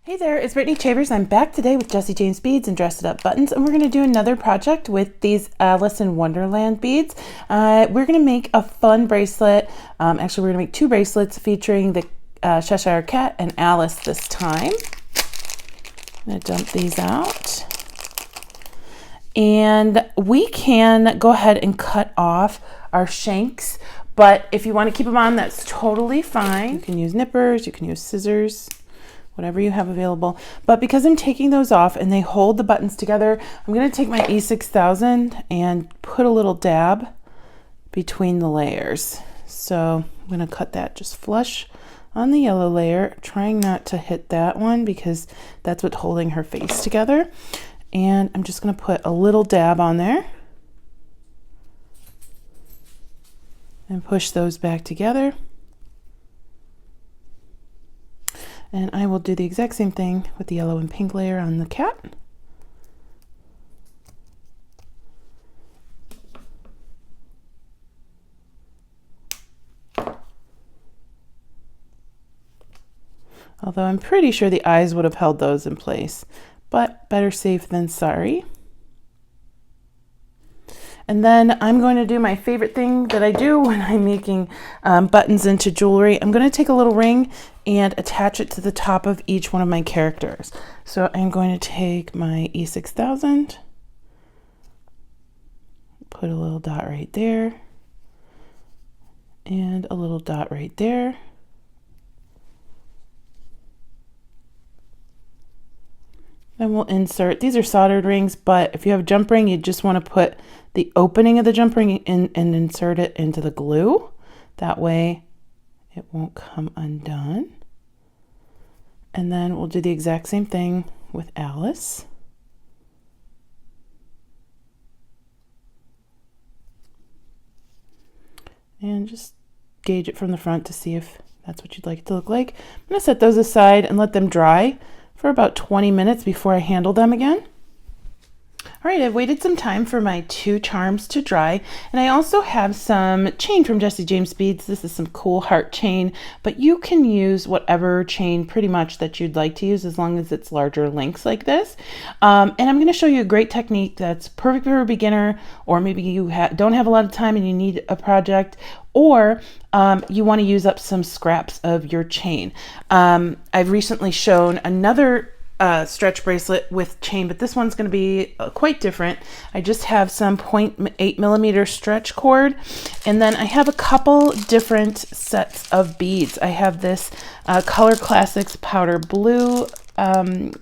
Hey there, it's Brittany Chavers. I'm back today with Jessie James beads and Dress It Up buttons, and we're going to do another project with these Alice in Wonderland beads. We're going to make a fun bracelet. Actually, we're going to make two bracelets featuring the Cheshire Cat and Alice this time. I'm going to dump these out. And we can go ahead and cut off our shanks, but if you want to keep them on, that's totally fine. You can use nippers, you can use scissors, whatever you have available. But because I'm taking those off and they hold the buttons together, I'm going to take my E6000 and put a little dab between the layers. So I'm going to cut that just flush on the yellow layer, trying not to hit that one because that's what's holding her face together. And I'm just going to put a little dab on there and push those back together. And I will do the exact same thing with the yellow and pink layer on the cat. Although I'm pretty sure the eyes would have held those in place, but better safe than sorry. And then I'm going to do my favorite thing that I do when I'm making buttons into jewelry. I'm going to take a little ring and attach it to the top of each one of my characters. So I'm going to take my E6000, put a little dot right there, and a little dot right there. Then we'll insert, these are soldered rings, but if you have a jump ring, you just want to put the opening of the jump ring in and insert it into the glue. That way it won't come undone. And then we'll do the exact same thing with Alice. And just gauge it from the front to see if that's what you'd like it to look like. I'm going to set those aside and let them dry for about 20 minutes before I handle them again. All right, I've waited some time for my two charms to dry, and I also have some chain from Jessie James Beads. This is some cool heart chain, but you can use whatever chain pretty much that you'd like to use as long as it's larger lengths like this. And I'm going to show you a great technique that's perfect for a beginner, or maybe you don't have a lot of time and you need a project, or you want to use up some scraps of your chain. I've recently shown another stretch bracelet with chain, but this one's going to be quite different. I just have some 0.8 millimeter stretch cord, and then I have a couple different sets of beads. I have this Color Classics powder blue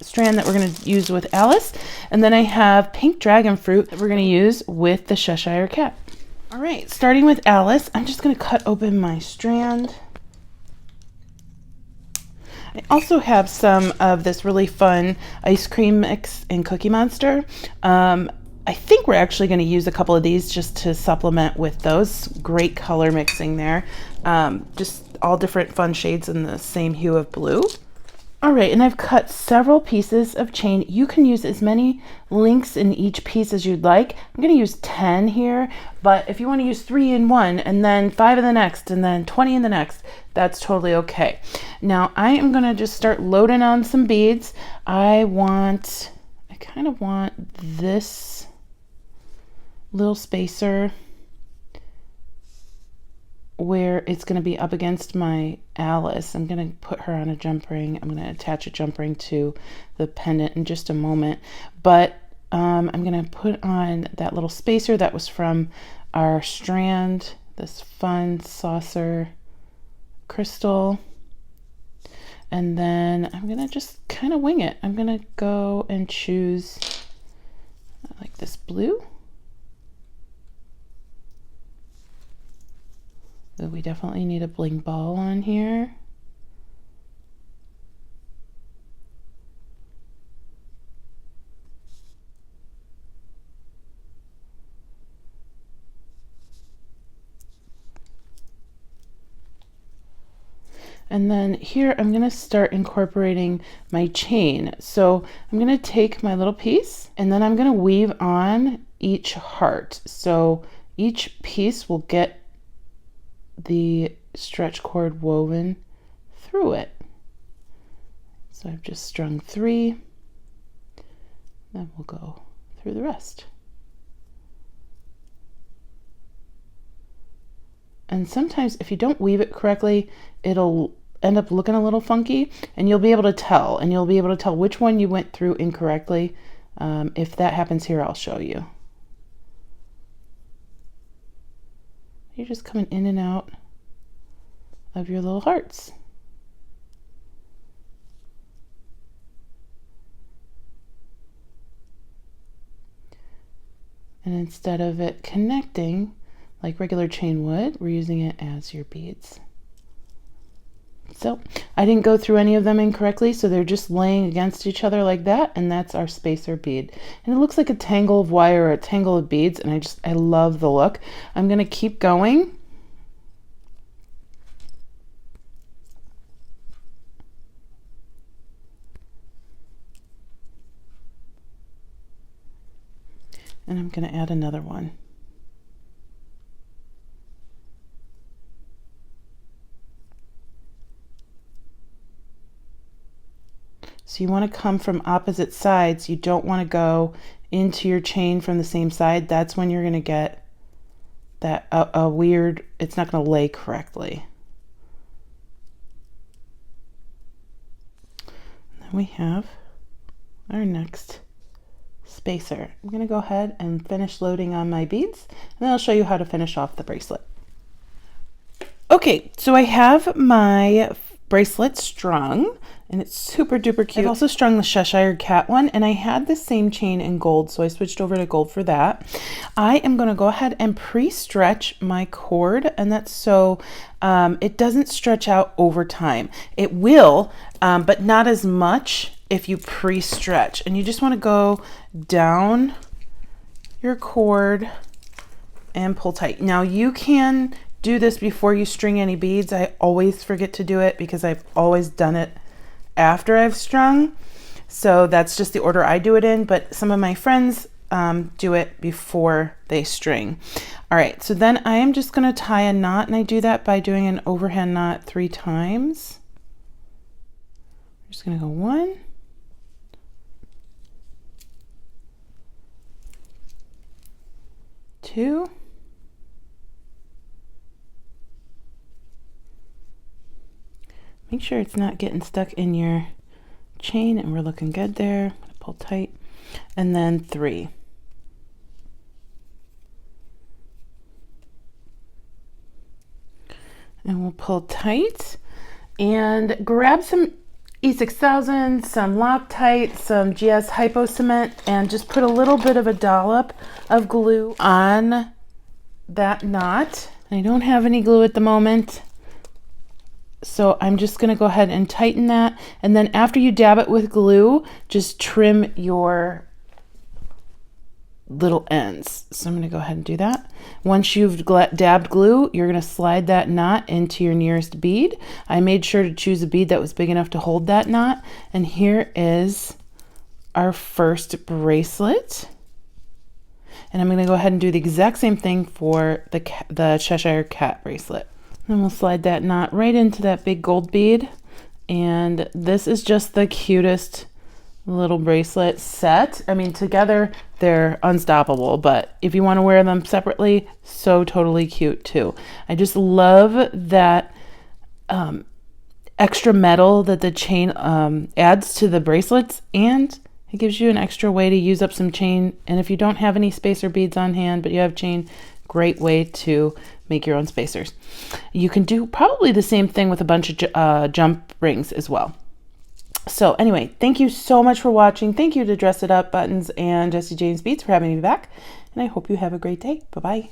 strand that we're going to use with Alice, and then I have pink dragon fruit that we're going to use with the Cheshire Cat. All right, starting with Alice, I'm just going to cut open my strand. I also have some of this really fun ice cream mix in Cookie Monster. I think we're actually going to use a couple of these just to supplement with those. Great color mixing there. Just all different fun shades in the same hue of blue. All right, and I've cut several pieces of chain. You can use as many links in each piece as you'd like. I'm going to use 10 here, but if you want to use 3 in one and then 5 in the next and then 20 in the next, that's totally okay. Now I am going to just start loading on some beads. I kind of want this little spacer where it's going to be up against my Alice. I'm going to put her on a jump ring. I'm going to attach a jump ring to the pendant in just a moment, but I'm going to put on that little spacer that was from our strand, this fun saucer crystal, and then I'm going to just kind of wing it. I'm going to go and choose like this blue. So we definitely need a bling ball on here. And then here I'm going to start incorporating my chain. So I'm going to take my little piece and then I'm going to weave on each heart. So each piece will get the stretch cord woven through it. So I've just strung 3, then we'll go through the rest. And sometimes if you don't weave it correctly, it'll end up looking a little funky, and you'll be able to tell, which one you went through incorrectly. If that happens here, I'll show you. You're just coming in and out of your little hearts. And instead of it connecting like regular chain would, we're using it as your beads. So I didn't go through any of them incorrectly, so they're just laying against each other like that, and that's our spacer bead. And it looks like a tangle of wire or a tangle of beads, and I love the look. I'm gonna keep going. And I'm going to add another one. So you want to come from opposite sides. You don't want to go into your chain from the same side. That's when you're going to get that a weird, it's not going to lay correctly. And then we have our next spacer. I'm going to go ahead and finish loading on my beads, and then I'll show you how to finish off the bracelet. Okay, so I have my bracelet strung, and it's super duper cute. I've also strung the Cheshire Cat one, and I had the same chain in gold, so I switched over to gold for that. I am going to go ahead and pre-stretch my cord, and that's so it doesn't stretch out over time. It will, but not as much if you pre-stretch. And you just want to go down your cord and pull tight. Now you can do this before you string any beads. I always forget to do it because I've always done it after I've strung. So that's just the order I do it in, but some of my friends do it before they string. All right, so then I am just going to tie a knot, and I do that by doing an overhand knot 3 times. I'm just going to go 1, 2, make sure it's not getting stuck in your chain, and we're looking good there. I'm gonna pull tight, and then 3. And we'll pull tight and grab some E6000, some Loctite, some GS Hypo Cement, and just put a little bit of a dollop of glue on that knot. I don't have any glue at the moment, so I'm just going to go ahead and tighten that. And then after you dab it with glue, just trim your little ends. So I'm going to go ahead and do that. Once you've dabbed glue, you're going to slide that knot into your nearest bead. I made sure to choose a bead that was big enough to hold that knot. And here is our first bracelet. And I'm going to go ahead and do the exact same thing for the Cheshire Cat bracelet. Then we'll slide that knot right into that big gold bead. And this is just the cutest little bracelet set. I mean, together they're unstoppable, but if you want to wear them separately, so totally cute too. I just love that extra metal that the chain adds to the bracelets, and it gives you an extra way to use up some chain. And if you don't have any spacer beads on hand but you have chain, great way to make your own spacers. You can do probably the same thing with a bunch of jump rings as well. So anyway, thank you so much for watching. Thank you to Dress It Up Buttons and Jessie James Beads for having me back. And I hope you have a great day. Bye-bye.